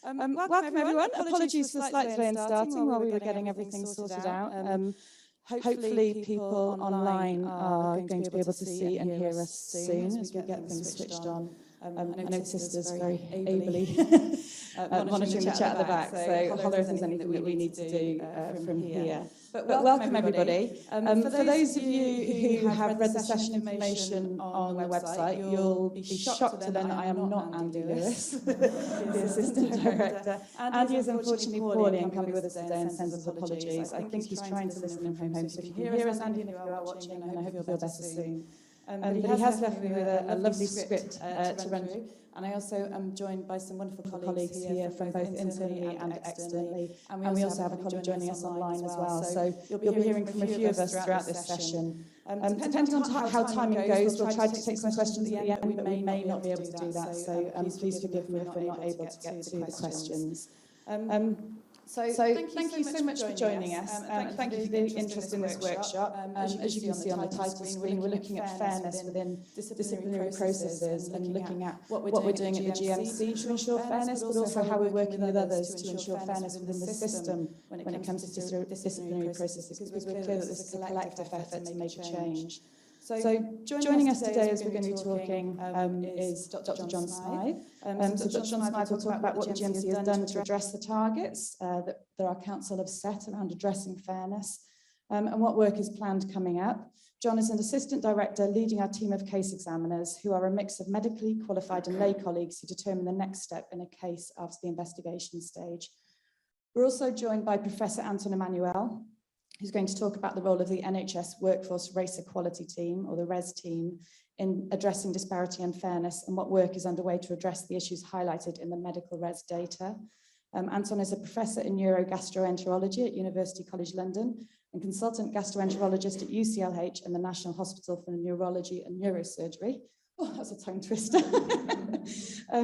Welcome everyone. Apologies for the slight delay in starting while we were getting everything sorted out. Hopefully people online are going to be able to see and hear us soon as we get things switched on. I know Sister's very ably monitoring the chat at the back, so holler if there's anything that we need to do from here. But welcome everybody. For those of you who have read the session information on the website, you'll be shocked to learn that I am not Andy Lewis, the Assistant Director. Andy is unfortunately poorly and can't be with us today and sends apologies. I think he's trying to listen in from home, so if you can hear us, Andy, and if you are watching, and I hope you feel better soon. But he has left me with a lovely script to run through, and I also am joined by some wonderful colleagues here from both internally and externally, and we also have a colleague joining us online as well, so you'll be hearing from a few of us throughout this session. Depending on how timing goes, we'll try to take some questions at the end, but we may not be able to do that, so please forgive me if we're not able to get to the questions. So thank you so much for joining us, and thank you for the interest in this workshop. As you can see on the title screen, we're looking at fairness within disciplinary processes and looking at what we're doing at the GMC to ensure fairness, but also how we're working with others to ensure fairness within the system when it comes to disciplinary processes, because we're clear that this is a collective effort to make a change. So joining us today as we're going to be talking is Dr. John Smythe. So Dr. John Smythe will talk about what the GMC has done to address the targets that our council have set around addressing fairness, and what work is planned coming up. John is an assistant director leading our team of case examiners, who are a mix of medically qualified and lay colleagues who determine the next step in a case after the investigation stage. We're also joined by Professor Anton Emmanuel, who's going to talk about the role of the NHS Workforce Race Equality Team, or the WRES team, in addressing disparity and fairness, and what work is underway to address the issues highlighted in the medical WRES data. Anton is a professor in neurogastroenterology at University College London and consultant gastroenterologist at UCLH and the National Hospital for Neurology and Neurosurgery. Oh, that's a tongue twister.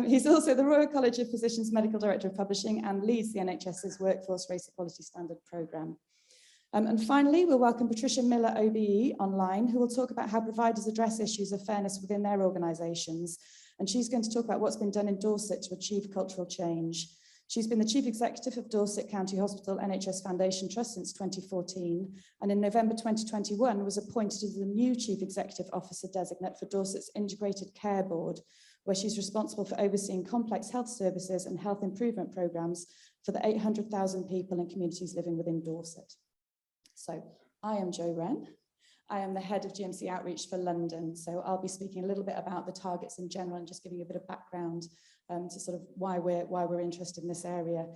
He's also the Royal College of Physicians Medical Director of Publishing and leads the NHS's Workforce Race Equality Standard Programme. And finally, we'll welcome Patricia Miller, OBE, online, who will talk about how providers address issues of fairness within their organisations. And she's going to talk about what's been done in Dorset to achieve cultural change. She's been the Chief Executive of Dorset County Hospital NHS Foundation Trust since 2014, and in November 2021 was appointed as the new Chief Executive Officer Designate for Dorset's Integrated Care Board, where she's responsible for overseeing complex health services and health improvement programmes for the 800,000 people and communities living within Dorset. So I am Jo Wren. I am the head of GMC Outreach for London. So I'll be speaking a little bit about the targets in general and just giving you a bit of background to sort of why we're interested in this area.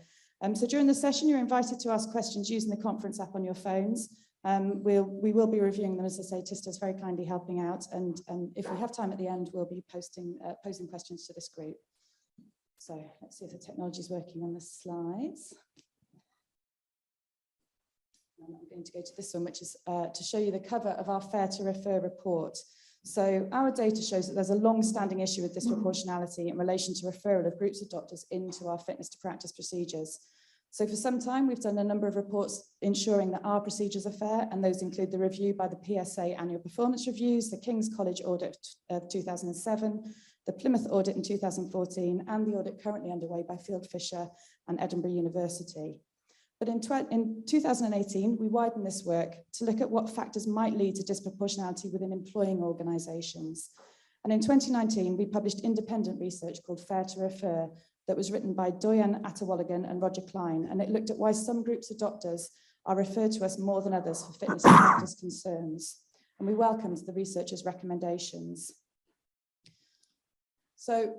So during the session, you're invited to ask questions using the conference app on your phones. We will be reviewing them, as I say. Tista's very kindly helping out, and if we have time at the end, we'll be posing questions to this group. So let's see if the technology is working on the slides. And I'm going to go to this one, which is to show you the cover of our Fair to Refer report. So our data shows that there's a long-standing issue with disproportionality in relation to referral of groups of doctors into our fitness to practice procedures. So for some time, we've done a number of reports ensuring that our procedures are fair, and those include the review by the PSA annual performance reviews, the King's College audit of 2007, the Plymouth audit in 2014, and the audit currently underway by Field Fisher and Edinburgh University. But in 2018, we widened this work to look at what factors might lead to disproportionality within employing organisations. And in 2019, we published independent research called Fair to Refer that was written by Doyen Atawalligan and Roger Klein, and it looked at why some groups of doctors are referred to us more than others for fitness and practice concerns. And we welcomed the researchers' recommendations. So,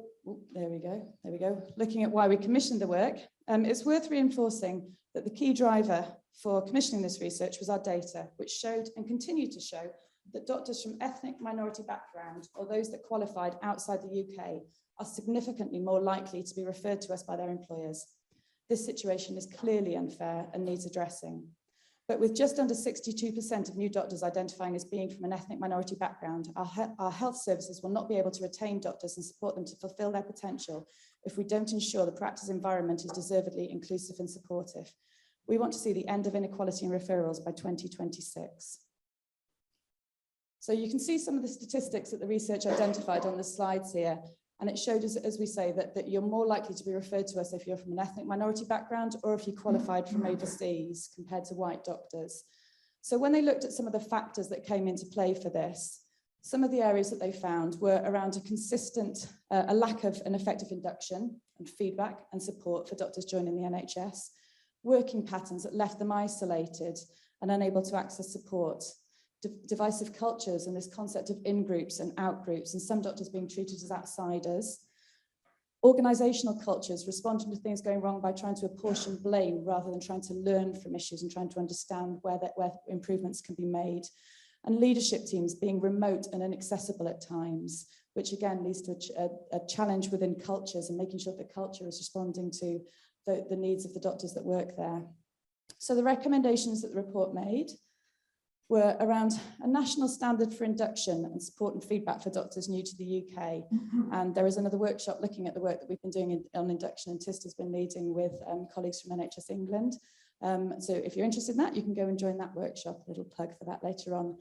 there we go. Looking at why we commissioned the work, it's worth reinforcing that the key driver for commissioning this research was our data, which showed and continued to show that doctors from ethnic minority background, or those that qualified outside the UK, are significantly more likely to be referred to us by their employers. This situation is clearly unfair and needs addressing. But with just under 62% of new doctors identifying as being from an ethnic minority background, our health services will not be able to retain doctors and support them to fulfil their potential if we don't ensure the practice environment is deservedly inclusive and supportive. We want to see the end of inequality in referrals by 2026. So you can see some of the statistics that the research identified on the slides here. And it showed us, as we say, that you're more likely to be referred to us if you're from an ethnic minority background or if you qualified from overseas compared to white doctors. So when they looked at some of the factors that came into play for this, some of the areas that they found were around a consistent, a lack of an effective induction and feedback and support for doctors joining the NHS, working patterns that left them isolated and unable to access support, divisive cultures and this concept of in-groups and out-groups, and some doctors being treated as outsiders, organisational cultures responding to things going wrong by trying to apportion blame rather than trying to learn from issues and trying to understand where improvements can be made, and leadership teams being remote and inaccessible at times, which again leads to a challenge within cultures and making sure that the culture is responding to the needs of the doctors that work there. So the recommendations that the report made were around a national standard for induction and support and feedback for doctors new to the UK. And there is another workshop looking at the work that we've been doing on induction, and Tist has been leading with colleagues from NHS England. So if you're interested in that, you can go and join that workshop, a little plug for that later on.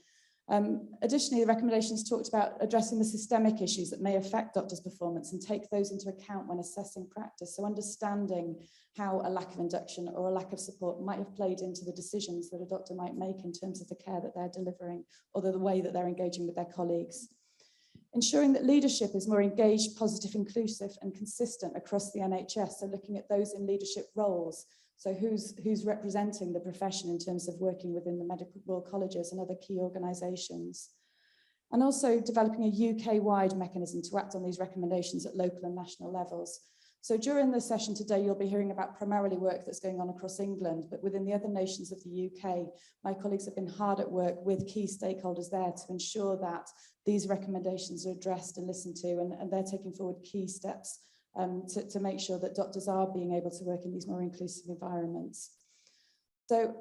Additionally, the recommendations talked about addressing the systemic issues that may affect doctors' performance and take those into account when assessing practice. So understanding how a lack of induction or a lack of support might have played into the decisions that a doctor might make in terms of the care that they're delivering or the way that they're engaging with their colleagues. Ensuring that leadership is more engaged, positive, inclusive and consistent across the NHS. So looking at those in leadership roles. So who's representing the profession in terms of working within the medical Royal Colleges and other key organisations. And also developing a UK-wide mechanism to act on these recommendations at local and national levels. So during the session today, you'll be hearing about primarily work that's going on across England, but within the other nations of the UK, my colleagues have been hard at work with key stakeholders there to ensure that these recommendations are addressed and listened to, and they're taking forward key steps to make sure that doctors are being able to work in these more inclusive environments. So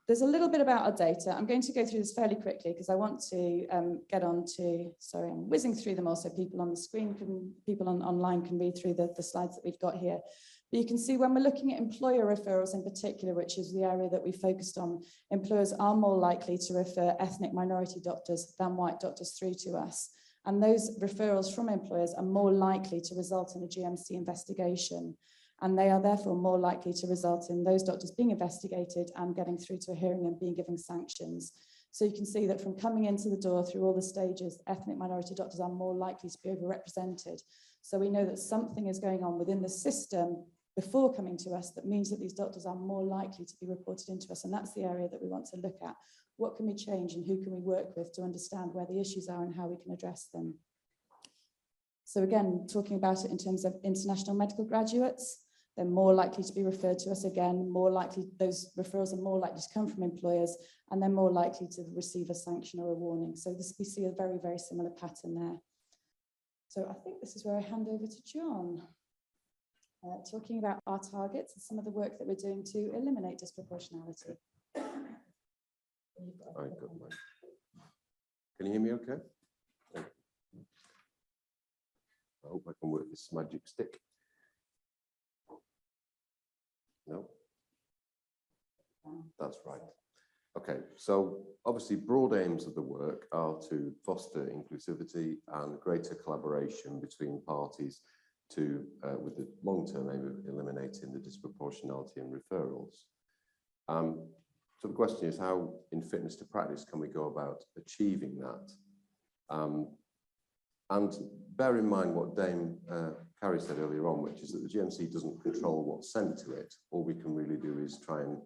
there's a little bit about our data. I'm going to go through this fairly quickly because I want to get on to, sorry, I'm whizzing through them also. People on the screen, people online can read through the slides that we've got here. But you can see when we're looking at employer referrals in particular, which is the area that we focused on, employers are more likely to refer ethnic minority doctors than white doctors through to us. And those referrals from employers are more likely to result in a GMC investigation. And they are therefore more likely to result in those doctors being investigated and getting through to a hearing and being given sanctions. So you can see that from coming into the door through all the stages, ethnic minority doctors are more likely to be overrepresented. So we know that something is going on within the system before coming to us that means that these doctors are more likely to be reported into us. And that's the area that we want to look at. What can we change and who can we work with to understand where the issues are and how we can address them? So again, talking about it in terms of international medical graduates, they're more likely to be referred to us again, more likely, those referrals are more likely to come from employers, and they're more likely to receive a sanction or a warning. So this, we see a very, very similar pattern there. So I think this is where I hand over to John, talking about our targets and some of the work that we're doing to eliminate disproportionality. Can you hear me okay? I hope I can work this magic stick. No? That's right. Okay, so obviously broad aims of the work are to foster inclusivity and greater collaboration between parties to, with the long-term aim of eliminating the disproportionality in referrals. So the question is, how in fitness to practice can we go about achieving that? And bear in mind what Dame Carrie said earlier on, which is that the GMC doesn't control what's sent to it. All we can really do is try and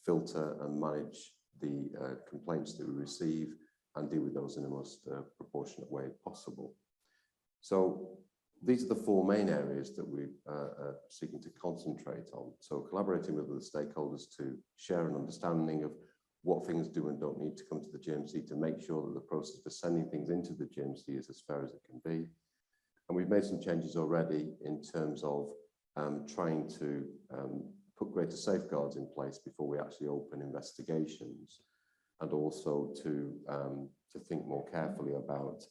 filter and manage the complaints that we receive and deal with those in the most proportionate way possible. So these are the four main areas that we are seeking to concentrate on. So collaborating with other stakeholders to share an understanding of what things do and don't need to come to the GMC to make sure that the process for sending things into the GMC is as fair as it can be. And we've made some changes already in terms of trying to put greater safeguards in place before we actually open investigations, and also to think more carefully about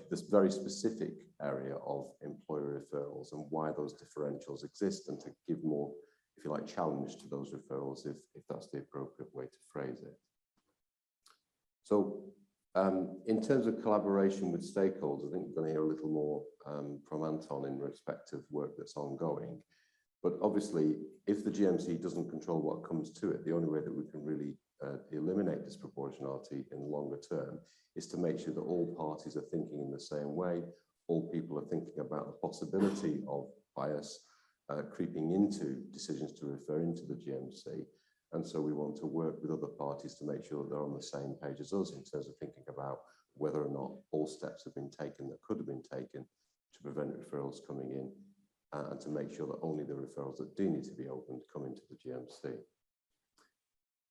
this very specific area of employer referrals and why those differentials exist, and to give more, if you like, challenge to those referrals if that's the appropriate way to phrase it. So In terms of collaboration with stakeholders, I think we're going to hear a little more from Anton in respect of work that's ongoing. But obviously, if the GMC doesn't control what comes to it, the only way that we can really eliminate disproportionality in the longer term is to make sure that all parties are thinking in the same way. All people are thinking about the possibility of bias creeping into decisions to refer into the GMC. And so we want to work with other parties to make sure that they're on the same page as us in terms of thinking about whether or not all steps have been taken that could have been taken to prevent referrals coming in, and to make sure that only the referrals that do need to be opened come into the GMC.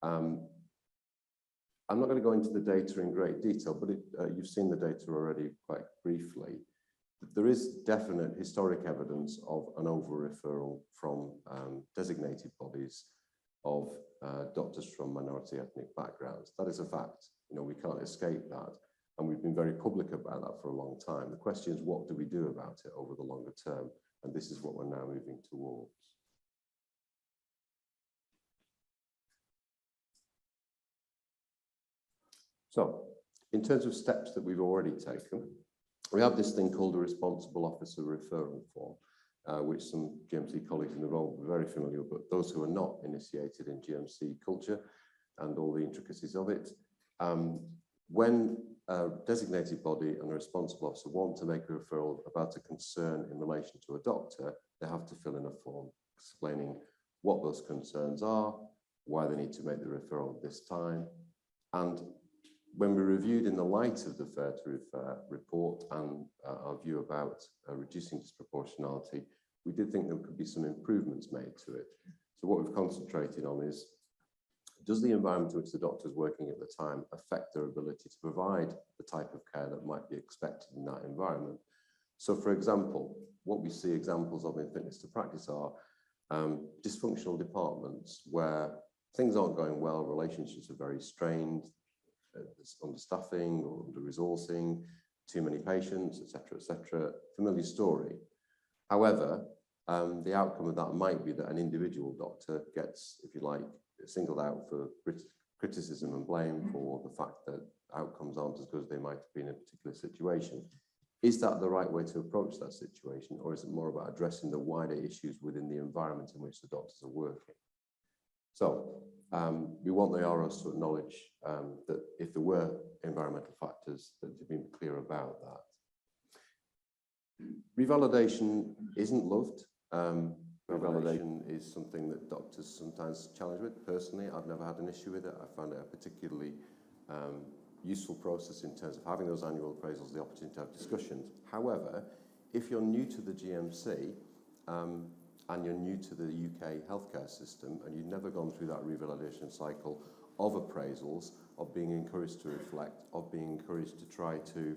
I'm not going to go into the data in great detail, but you've seen the data already quite briefly. There is definite historic evidence of an over-referral from designated bodies of doctors from minority ethnic backgrounds. That is a fact. You know, we can't escape that. And we've been very public about that for a long time. The question is, what do we do about it over the longer term? And this is what we're now moving towards. So, in terms of steps that we've already taken, we have this thing called a responsible officer referral form, which some GMC colleagues in the role are very familiar with, but those who are not initiated in GMC culture and all the intricacies of it, when a designated body and a responsible officer want to make a referral about a concern in relation to a doctor, they have to fill in a form explaining what those concerns are, why they need to make the referral at this time. And when we reviewed in the light of the Fair to Refer report and our view about reducing disproportionality, we did think there could be some improvements made to it. So what we've concentrated on is, does the environment in which the doctor is working at the time affect their ability to provide the type of care that might be expected in that environment? So for example, what we see examples of in fitness to practice are dysfunctional departments where things aren't going well, relationships are very strained, there's understaffing or under-resourcing, too many patients, etc., familiar story. However, the outcome of that might be that an individual doctor gets, if you like, singled out for criticism and blame for the fact that outcomes aren't as good as they might have been in a particular situation. Is that the right way to approach that situation, or is it more about addressing the wider issues within the environment in which the doctors are working? So we want the ROs to acknowledge that if there were environmental factors, that they've been clear about that. Revalidation isn't loved. Revalidation is something that doctors sometimes challenge with. Personally, I've never had an issue with it. I find it a particularly useful process in terms of having those annual appraisals, the opportunity to have discussions. However, if you're new to the GMC and you're new to the UK healthcare system and you've never gone through that revalidation cycle of appraisals, of being encouraged to reflect, of being encouraged to try to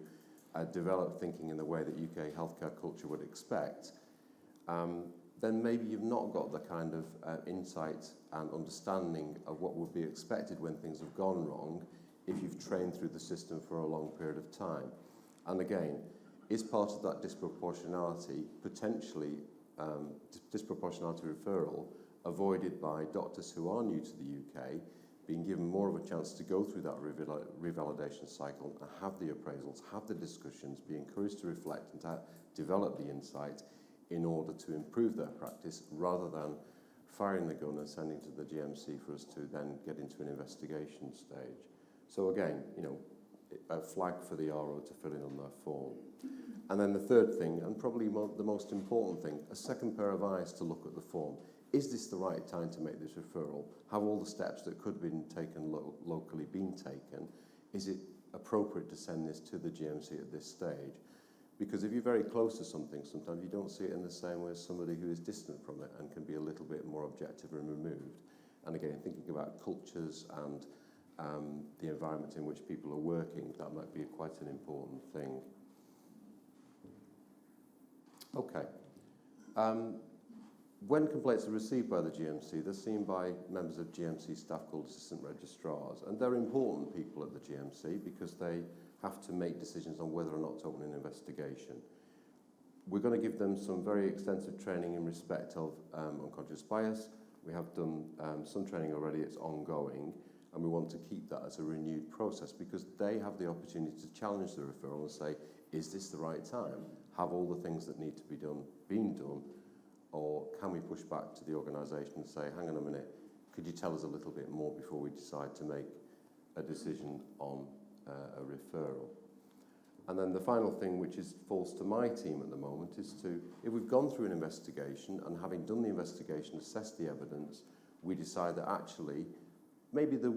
develop thinking in the way that UK healthcare culture would expect, then maybe you've not got the kind of insight and understanding of what would be expected when things have gone wrong if you've trained through the system for a long period of time. And again, is part of that disproportionality potentially disproportionality referral avoided by doctors who are new to the UK being given more of a chance to go through that revalidation cycle and have the appraisals, have the discussions, be encouraged to reflect and to develop the insight in order to improve their practice, rather than firing the gun and sending to the GMC for us to then get into an investigation stage. So again, you know, a flag for the RO to fill in on their form. And then the third thing, and probably the most important thing, a second pair of eyes to look at the form. Is this the right time to make this referral? Have all the steps that could have been taken locally been taken? Is it appropriate to send this to the GMC at this stage? Because if you're very close to something, sometimes you don't see it in the same way as somebody who is distant from it and can be a little bit more objective and removed. And again, thinking about cultures and the environment in which people are working, that might be quite an important thing. Okay. When complaints are received by the GMC, they're seen by members of GMC staff called assistant registrars, and they're important people at the GMC because they have to make decisions on whether or not to open an investigation. We're going to give them some very extensive training in respect of unconscious bias. We have done some training already, it's ongoing, and we want to keep that as a renewed process because they have the opportunity to challenge the referral and say, is this the right time? Have all the things that need to be done been done? Or can we push back to the organisation and say, hang on a minute, could you tell us a little bit more before we decide to make a decision on a referral? And then the final thing, which falls to my team at the moment, is to, if we've gone through an investigation and having done the investigation, assessed the evidence, we decide that actually maybe there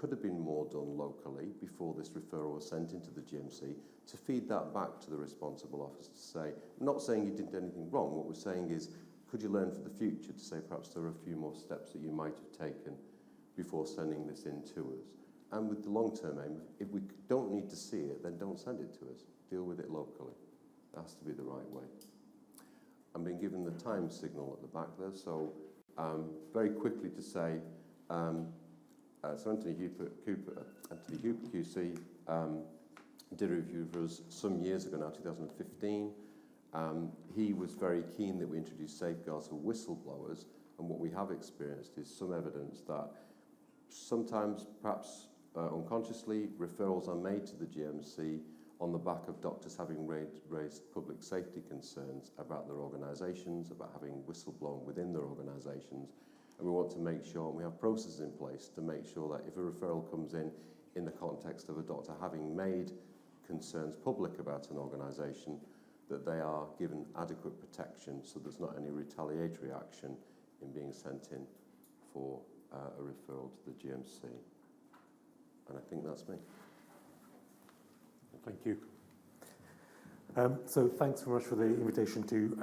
could have been more done locally before this referral was sent into the GMC, to feed that back to the responsible officer to say, not saying you didn't do anything wrong, what we're saying is, could you learn for the future to say perhaps there are a few more steps that you might have taken before sending this in to us? And with the long-term aim, if we don't need to see it, then don't send it to us. Deal with it locally. It has to be the right way. I'm being given the time signal at the back there, so very quickly to say, so Anthony Hooper QC did a review for us some years ago now, 2015. He was very keen that we introduce safeguards for whistleblowers, and what we have experienced is some evidence that sometimes, perhaps unconsciously, referrals are made to the GMC on the back of doctors having raised public safety concerns about their organisations, about having whistleblown within their organisations. And we want to make sure, and we have processes in place to make sure that if a referral comes in the context of a doctor having made concerns public about an organisation, that they are given adequate protection so there's not any retaliatory action in being sent in for a referral to the GMC. And I think that's me. Thank you. So thanks very much for the invitation to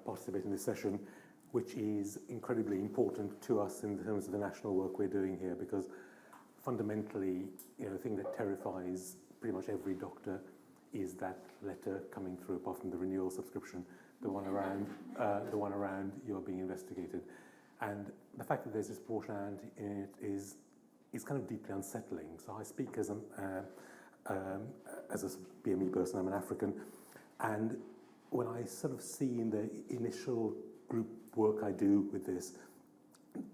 participate in this session, which is incredibly important to us in terms of the national work we're doing here, because fundamentally, the thing that terrifies pretty much every doctor is that letter coming through, apart from the renewal subscription, the one around you're being investigated. And the fact that there's disproportionality in it is kind of deeply unsettling. So I speak as a BME person, I'm an African, and when I sort of see in the initial group work I do with this,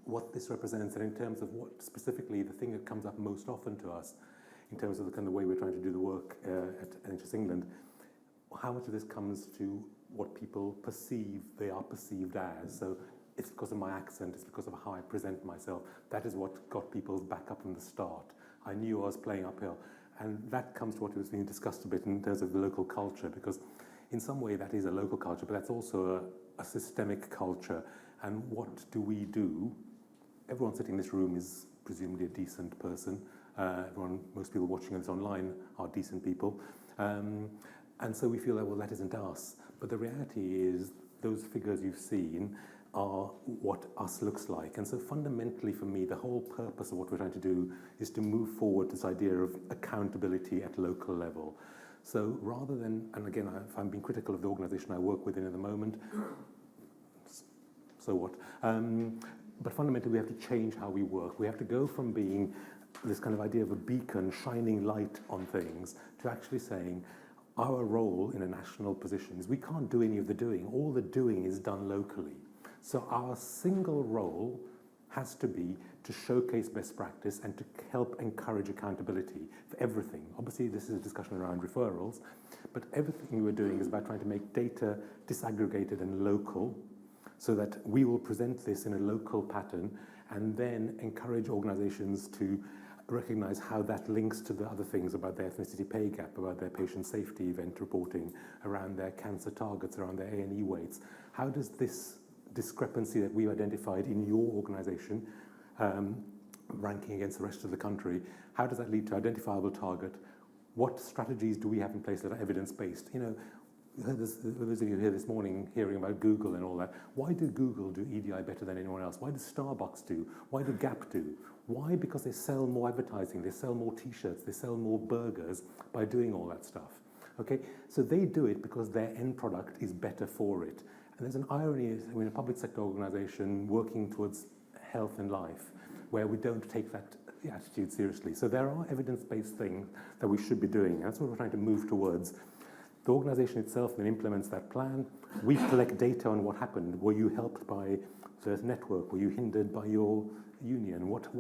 what this represents, and in terms of what specifically the thing that comes up most often to us, in terms of the kind of way we're trying to do the work at NHS England, how much of this comes to what people perceive they are perceived as. So it's because of my accent, it's because of how I present myself. That is what got people's back up from the start. I knew I was playing uphill. And that comes to what was being discussed a bit in terms of the local culture, because in some way that is a local culture, but that's also a systemic culture. And what do we do? Everyone sitting in this room is presumably a decent person. Most people watching this online are decent people. And so we feel that, well, that isn't us. But the reality is those figures you've seen are what us looks like. And so fundamentally for me, the whole purpose of what we're trying to do is to move forward this idea of accountability at local level. So rather than, and again, if I'm being critical of the organisation I work within at the moment, so what? But fundamentally we have to change how we work. We have to go from being this kind of idea of a beacon shining light on things to actually saying our role in a national position is we can't do any of the doing. All the doing is done locally. So our single role has to be to showcase best practice and to help encourage accountability for everything. Obviously, this is a discussion around referrals, but everything we're doing is about trying to make data disaggregated and local so that we will present this in a local pattern and then encourage organizations to recognize how that links to the other things about their ethnicity pay gap, about their patient safety event reporting, around their cancer targets, around their A&E weights. How does this discrepancy that we've identified in your organization, ranking against the rest of the country, how does that lead to identifiable target? What strategies do we have in place that are evidence-based? Those of you here this morning hearing about Google and all that, why do Google do EDI better than anyone else? Why does Starbucks do? Why do Gap do? Why? Because they sell more advertising, they sell more t-shirts, they sell more burgers by doing all that stuff. Okay, so they do it because their end product is better for it. And there's an irony in a public sector organisation working towards health and life where we don't take that attitude seriously. So there are evidence-based things that we should be doing. That's what we're trying to move towards. The organisation itself then implements that plan. We collect data on what happened. Were you helped by the network? Were you hindered by your union. What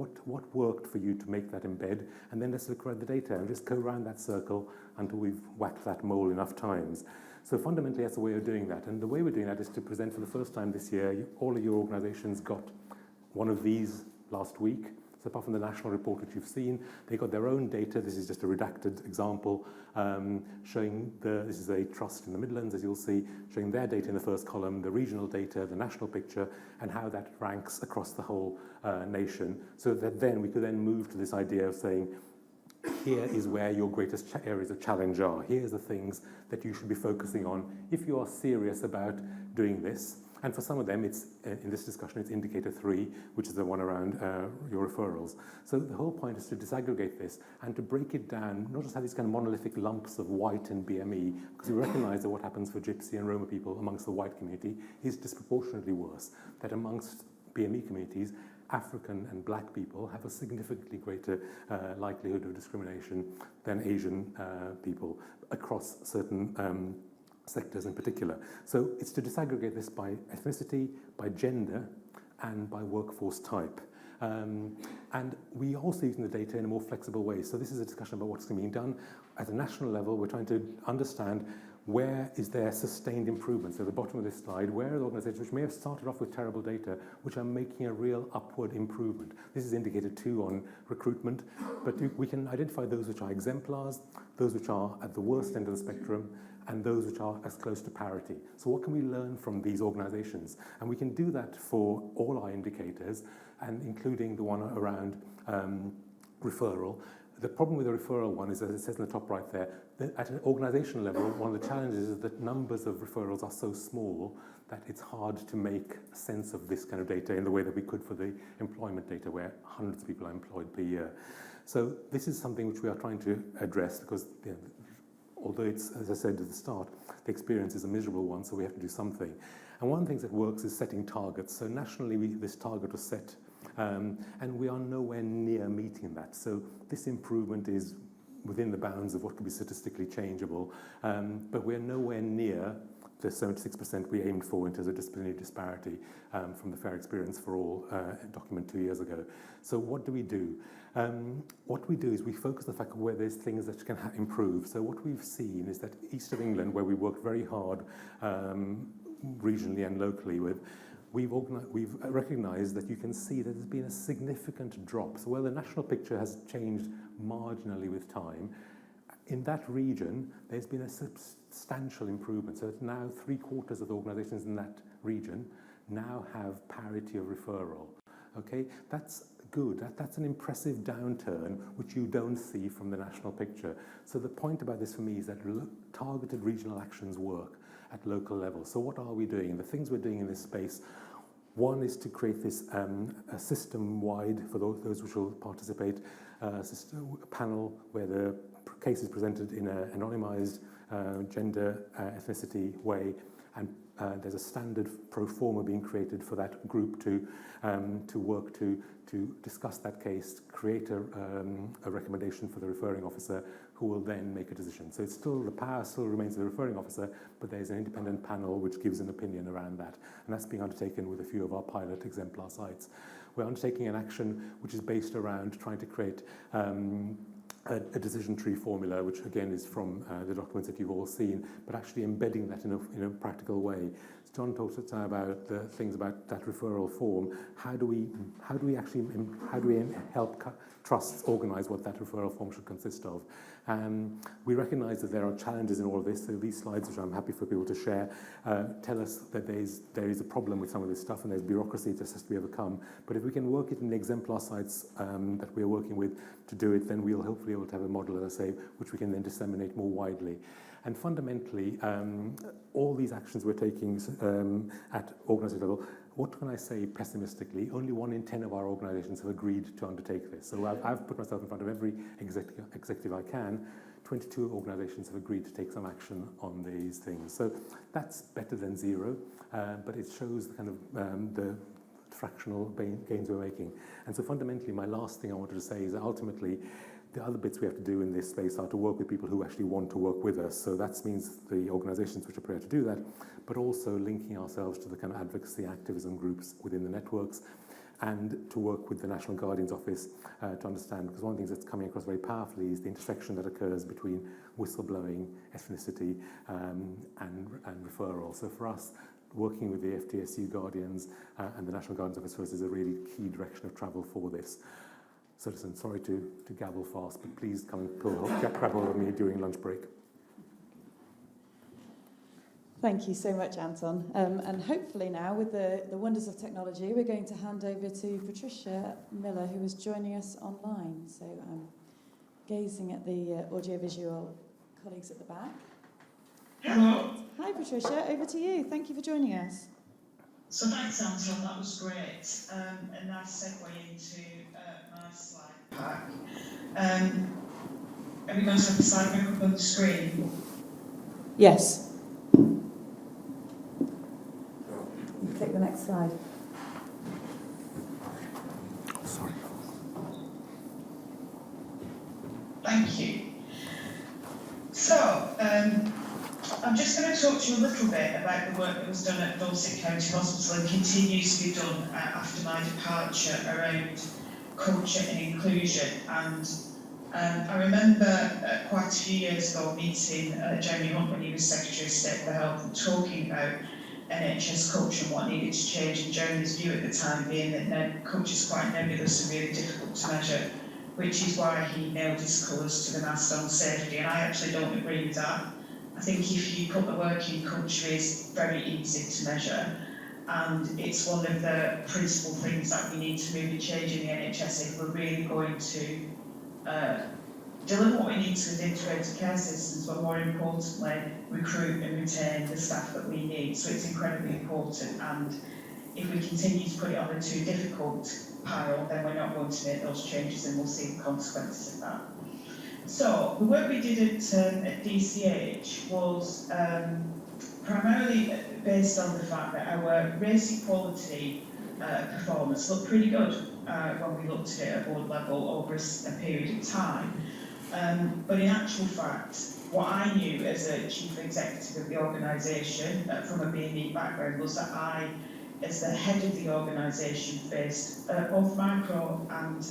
worked for you to make that embed? And then let's look at the data and just go around that circle until we've whacked that mole enough times. So fundamentally, that's the way of doing that. And the way we're doing that is to present for the first time this year. All of your organizations got one of these last week. So apart from the national report which you've seen, they got their own data. This is just a redacted example showing this is a trust in the Midlands, as you'll see, showing their data in the first column, the regional data, the national picture, and how that ranks across the whole nation. So that then we could then move to this idea of saying, here is where your greatest areas of challenge are. Here's the things that you should be focusing on if you are serious about doing this. And for some of them, it's in this discussion, it's indicator 3, which is the one around your referrals. So the whole point is to disaggregate this and to break it down, not just have these kind of monolithic lumps of white and BME, because we recognize that what happens for Gypsy and Roma people amongst the white community is disproportionately worse. That amongst BME communities, African and black people have a significantly greater likelihood of discrimination than Asian people across certain sectors in particular. So it's to disaggregate this by ethnicity, by gender, and by workforce type. And we are also using the data in a more flexible way. So this is a discussion about what's being done. At a national level, we're trying to understand where is there sustained improvement. So at the bottom of this slide, where are the organizations which may have started off with terrible data, which are making a real upward improvement? This is indicator 2 on recruitment, but we can identify those which are exemplars, those which are at the worst end of the spectrum, and those which are as close to parity. So what can we learn from these organizations? And we can do that for all our indicators, and including the one around referral. The problem with the referral one is, as it says in the top right there, that at an organizational level, one of the challenges is that numbers of referrals are so small that it's hard to make sense of this kind of data in the way that we could for the employment data, where hundreds of people are employed per year. So this is something which we are trying to address because, although it's, as I said at the start, the experience is a miserable one, so we have to do something. And one of the things that works is setting targets. So nationally, this target was set, and we are nowhere near meeting that. So this improvement is within the bounds of what could be statistically changeable, but we're nowhere near the 76% we aimed for in terms of disciplinary disparity from the Fair Experience for All document 2 years ago. So what do we do? What we do is we focus on the fact where there's things that can improve. So what we've seen is that East of England, where we worked very hard regionally and locally with, we've recognised that you can see that there's been a significant drop. So while the national picture has changed marginally with time, in that region, there's been a substantial improvement. So now 3/4 of the organisations in that region now have parity of referral. Okay, that's good. That's an impressive downturn, which you don't see from the national picture. So the point about this for me is that targeted regional actions work at local level. So what are we doing? The things we're doing in this space, one is to create this a system-wide, for those which will participate, a panel where the case is presented in an anonymized gender, ethnicity way, and there's a standard pro forma being created for that group to work to discuss that case, create a recommendation for the referring officer, who will then make a decision. So it's still, the power still remains the referring officer, but there's an independent panel which gives an opinion around that. And that's being undertaken with a few of our pilot exemplar sites. We're undertaking an action which is based around trying to create a decision tree formula, which again is from the documents that you've all seen, but actually embedding that in a practical way. So John talked about the things about that referral form. How do we help trusts organise what that referral form should consist of? We recognise that there are challenges in all of this. So these slides, which I'm happy for people to share, tell us that there is a problem with some of this stuff, and there's bureaucracy that has to be overcome. But if we can work it in the exemplar sites that we're working with to do it, then we'll hopefully be able to have a model, as I say, which we can then disseminate more widely. And fundamentally, all these actions we're taking at organisation level, what can I say pessimistically? Only 1 in 10 of our organisations have agreed to undertake this. So I've put myself in front of every executive I can. 22 organisations have agreed to take some action on these things. So that's better than 0, but it shows the kind of the fractional gains we're making. And so fundamentally, my last thing I wanted to say is that ultimately, the other bits we have to do in this space are to work with people who actually want to work with us. So that means the organisations which are prepared to do that, but also linking ourselves to the kind of advocacy activism groups within the networks. and to work with the National Guardian's Office to understand, because one of the things that's coming across very powerfully is the intersection that occurs between whistleblowing, ethnicity, and referral. So for us, working with the FTSU Guardians and the National Guardian's Office for us is a really key direction of travel for this. So listen, sorry to gabble fast, but please come and grab hold of me during lunch break. Thank you so much, Anton. And hopefully now, with the wonders of technology, we're going to hand over to Patricia Miller, who is joining us online. So I'm gazing at the audiovisual colleagues at the back. Hello. Hi, Patricia. Over to you. Thank you for joining us. So thanks, Anton. That was great. A nice segue into my slide pack. Are we going to have the slide back up on the screen? Yes. Click the next slide. Sorry. Thank you. So, I'm just going to talk to you a little bit about the work that was done at Dorset County Hospital and continues to be done after my departure around culture and inclusion. And I remember quite a few years ago meeting Jeremy Hunt when he was Secretary of State for Health and talking about NHS culture and what needed to change, and Jeremy's view at the time being that culture is quite nebulous and really difficult to measure, which is why he nailed his colours to the mast on safety, and I actually don't agree with that. I think if you put the work in, culture is very easy to measure, and it's one of the principal things that we need to really change in the NHS if we're really going to deliver what we need to with integrated care systems, but more importantly, recruit and retain the staff that we need. So it's incredibly important, and if we continue to put it on a too difficult pile, then we're not going to make those changes, and we'll see the consequences of that. So the work we did at DCH was primarily based on the fact that our race equality performance looked pretty good when we looked at it at board level over a period of time. But in actual fact, what I knew as a chief executive of the organisation from a B&E background was that I, as the head of the organisation, faced both micro and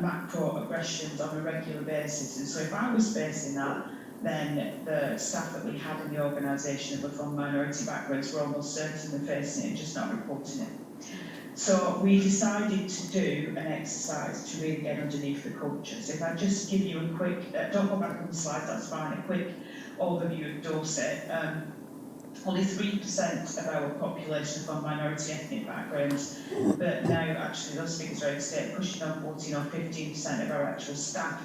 macro aggressions on a regular basis. And so if I was facing that, then the staff that we had in the organisation that were from minority backgrounds were almost certainly facing it and just not reporting it. So we decided to do an exercise to really get underneath the culture. So if I just give you a quick, don't go back on the slide, that's fine, a quick overview of Dorset. Only 3% of our population are from minority ethnic backgrounds, but now actually those figures are out, pushing on 14 or 15% of our actual staff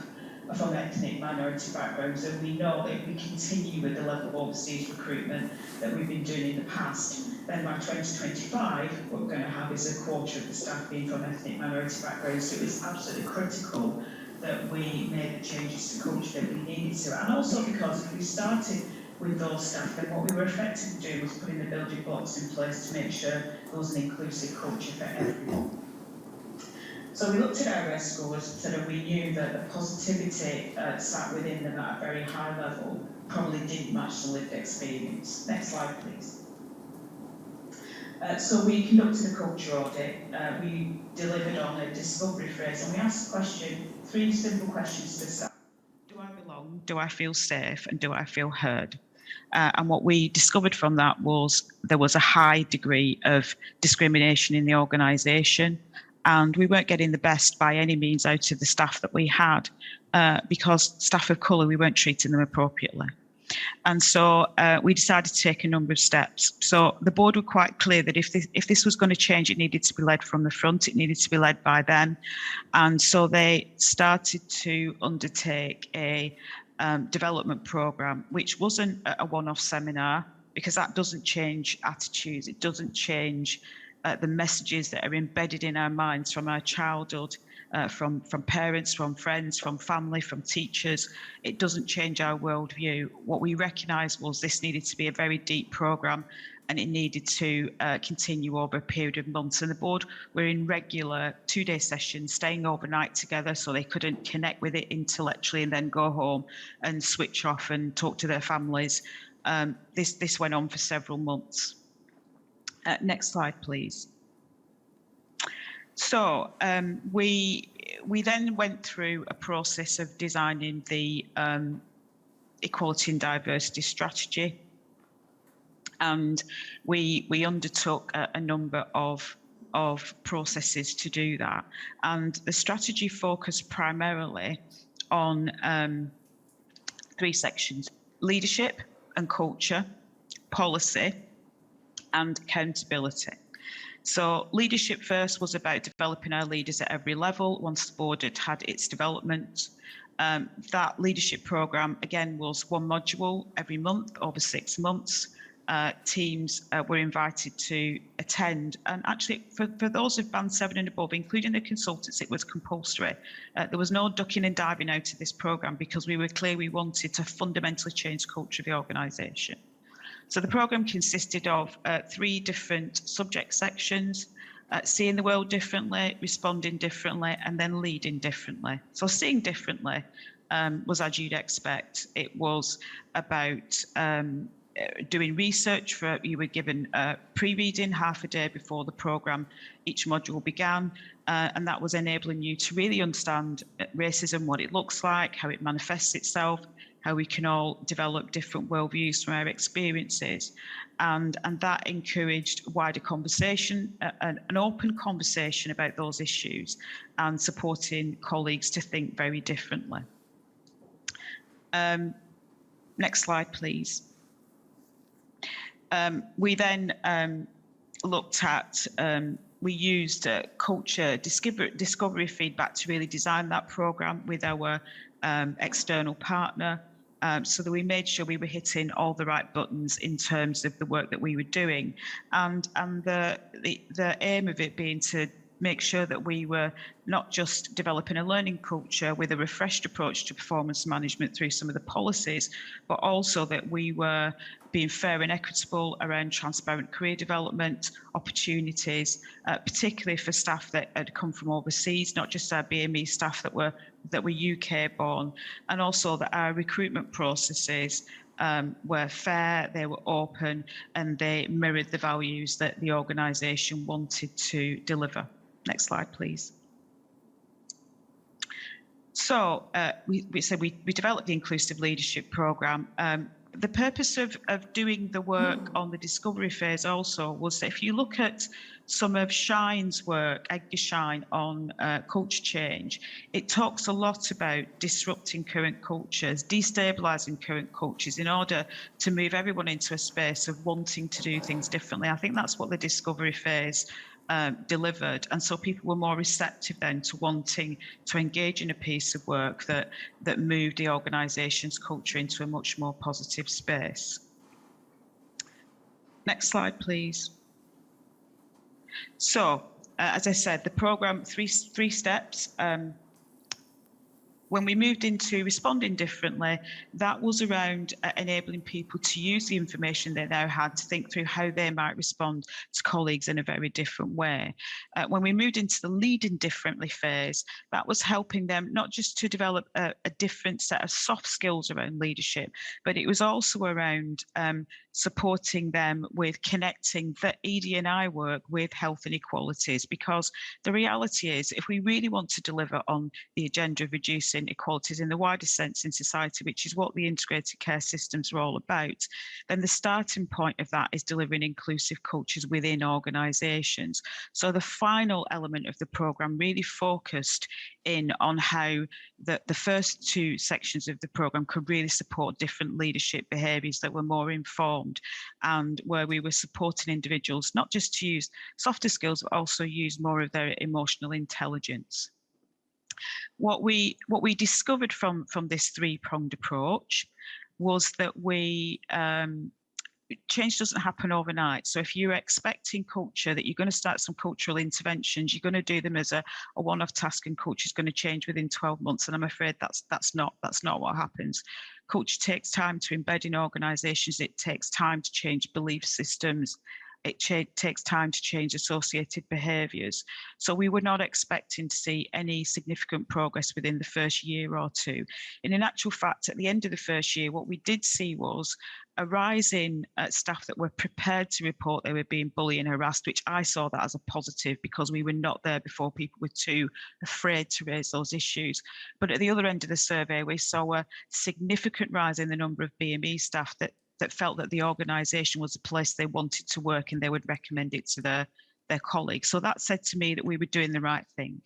are from ethnic minority backgrounds, and we know that if we continue with the level of overseas recruitment that we've been doing in the past, then by 2025, what we're going to have is a quarter of the staff being from ethnic minority backgrounds. So it's absolutely critical that we make the changes to culture that we needed to. And also because if we started with those staff, then what we were effective to do was putting the building blocks in place to make sure there was an inclusive culture for everyone. So we looked at our RES scores so that we knew that the positivity sat within them at a very high level probably didn't match the lived experience. Next slide, please. So we conducted a culture audit. We delivered on a discovery phase, and we asked the question, 3 simple questions to staff. Do I belong? Do I feel safe? And do I feel heard? And what we discovered from that was there was a high degree of discrimination in the organisation, and we weren't getting the best by any means out of the staff that we had because staff of colour, we weren't treating them appropriately. And so we decided to take a number of steps. So the board were quite clear that if this was going to change, it needed to be led from the front, it needed to be led by them. And so they started to undertake a development programme, which wasn't a one-off seminar, because that doesn't change attitudes, it doesn't change the messages that are embedded in our minds from our childhood, from parents, from friends, from family, from teachers. It doesn't change our worldview. What we recognised was this needed to be a very deep programme, and it needed to continue over a period of months. And the board were in regular 2-day sessions, staying overnight together so they couldn't connect with it intellectually and then go home and switch off and talk to their families. This went on for several months. Next slide, please. So we then went through a process of designing the equality and diversity strategy, and we undertook a number of processes to do that. And the strategy focused primarily on 3 sections: leadership and culture, policy, and accountability. So leadership first was about developing our leaders at every level once the board had its development. That leadership programme, again, was 1 module every month over 6 months. Teams were invited to attend, and actually for those of band 7 and above, including the consultants, it was compulsory. There was no ducking and diving out of this programme because we were clear we wanted to fundamentally change the culture of the organisation. So the programme consisted of 3 different subject sections: seeing the world differently, responding differently, and then leading differently. So seeing differently was as you'd expect. It was about doing research. You were given pre-reading half a day before the programme, each module began, and that was enabling you to really understand racism, what it looks like, how it manifests itself, how we can all develop different worldviews from our experiences. And that encouraged wider conversation, an open conversation about those issues, and supporting colleagues to think very differently. Next slide, please. We then looked at, we used culture discovery feedback to really design that programme with our external partner, so that we made sure we were hitting all the right buttons in terms of the work that we were doing, and the aim of it being to make sure that we were not just developing a learning culture with a refreshed approach to performance management through some of the policies, but also that we were being fair and equitable around transparent career development opportunities, particularly for staff that had come from overseas, not just our BME staff that were UK born, and also that our recruitment processes were fair, they were open, and they mirrored the values that the organisation wanted to deliver. Next slide, please. So we said we developed the inclusive leadership programme. The purpose of doing the work on the discovery phase also was that if you look at some of Shine's work, Edgar Shine, on culture change, it talks a lot about disrupting current cultures, destabilising current cultures in order to move everyone into a space of wanting to do things differently. I think that's what the discovery phase delivered, and so people were more receptive then to wanting to engage in a piece of work that moved the organisation's culture into a much more positive space. Next slide, please. So, as I said, the programme, three steps. When we moved into responding differently, that was around enabling people to use the information they now had to think through how they might respond to colleagues in a very different way. When we moved into the leading differently phase, that was helping them not just to develop a different set of soft skills around leadership, but it was also around supporting them with connecting the ED&I work with health inequalities, because the reality is, if we really want to deliver on the agenda of reducing inequalities in the wider sense in society, which is what the integrated care systems are all about, then the starting point of that is delivering inclusive cultures within organisations. So the final element of the programme really focused in on how the first 2 sections of the programme could really support different leadership behaviours that were more informed, and where we were supporting individuals not just to use softer skills, but also use more of their emotional intelligence. What we discovered from this 3-pronged approach was that change doesn't happen overnight. So if you're expecting culture, that you're going to start some cultural interventions, you're going to do them as a one-off task, and culture is going to change within 12 months. And I'm afraid that's not what happens. Culture takes time to embed in organisations. It takes time to change belief systems. it takes time to change associated behaviours. So we were not expecting to see any significant progress within the first year or two. And in actual fact, at the end of the first year, what we did see was a rise in staff that were prepared to report they were being bullied and harassed, which I saw that as a positive because we were not there before. People were too afraid to raise those issues. But at the other end of the survey, we saw a significant rise in the number of BME staff that felt that the organisation was a place they wanted to work and they would recommend it to their colleagues. So that said to me that we were doing the right thing.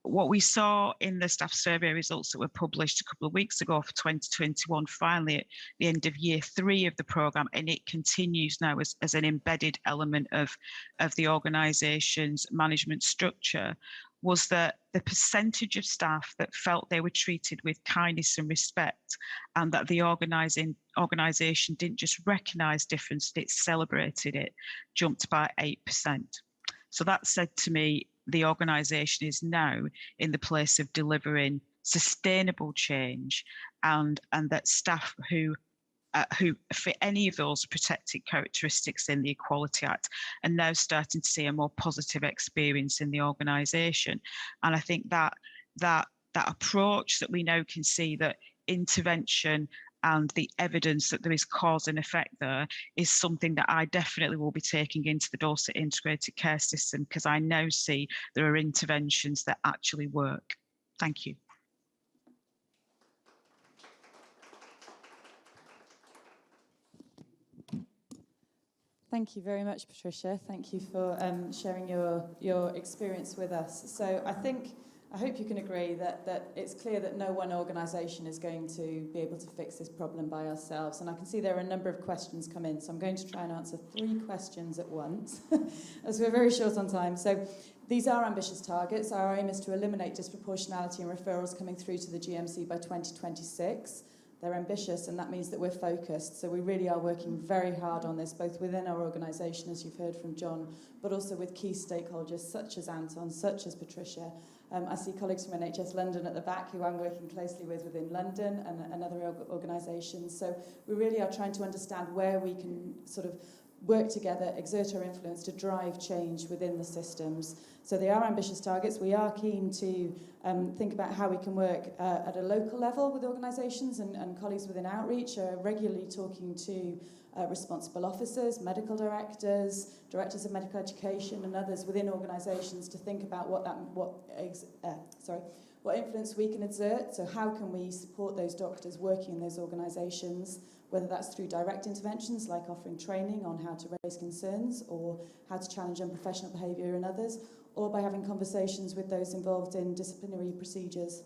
What we saw in the staff survey results that were published a couple of weeks ago for 2021, finally at the end of year 3 of the programme, and it continues now as an embedded element of the organisation's management structure, was that the percentage of staff that felt they were treated with kindness and respect, and that the organisation didn't just recognise difference, it celebrated it, jumped by 8%. So that said to me, the organisation is now in the place of delivering sustainable change, and that staff who fit any of those protected characteristics in the Equality Act are now starting to see a more positive experience in the organisation. And I think that approach that we now can see that intervention and the evidence that there is cause and effect there is something that I definitely will be taking into the Dorset integrated care system, because I now see there are interventions that actually work. Thank you. Thank you very much, Patricia. Thank you for sharing your experience with us. So I hope you can agree that it's clear that no one organisation is going to be able to fix this problem by ourselves. And I can see there are a number of questions come in, so I'm going to try and answer 3 questions at once, as we're very short on time. So these are ambitious targets. Our aim is to eliminate disproportionality in referrals coming through to the GMC by 2026. They're ambitious, and that means that we're focused. So we really are working very hard on this, both within our organisation, as you've heard from John, but also with key stakeholders such as Anton, such as Patricia. I see colleagues from NHS London at the back who I'm working closely with within London and other organisations. So we really are trying to understand where we can sort of work together, exert our influence to drive change within the systems. So they are ambitious targets. We are keen to think about how we can work at a local level with organisations, and colleagues within outreach are regularly talking to responsible officers, medical directors, directors of medical education and others within organisations to think about what influence we can exert. So how can we support those doctors working in those organisations, whether that's through direct interventions like offering training on how to raise concerns or how to challenge unprofessional behaviour in others, or by having conversations with those involved in disciplinary procedures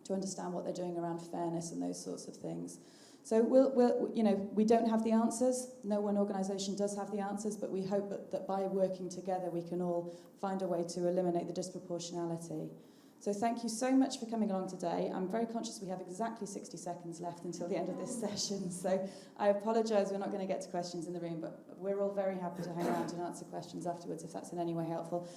to understand what they're doing around fairness and those sorts of things. So we don't have the answers. No one organisation does have the answers, but we hope that by working together we can all find a way to eliminate the disproportionality. So thank you so much for coming along today. I'm very conscious we have exactly 60 seconds left until the end of this session. So I apologise we're not going to get to questions in the room, but we're all very happy to hang around and answer questions afterwards if that's in any way helpful.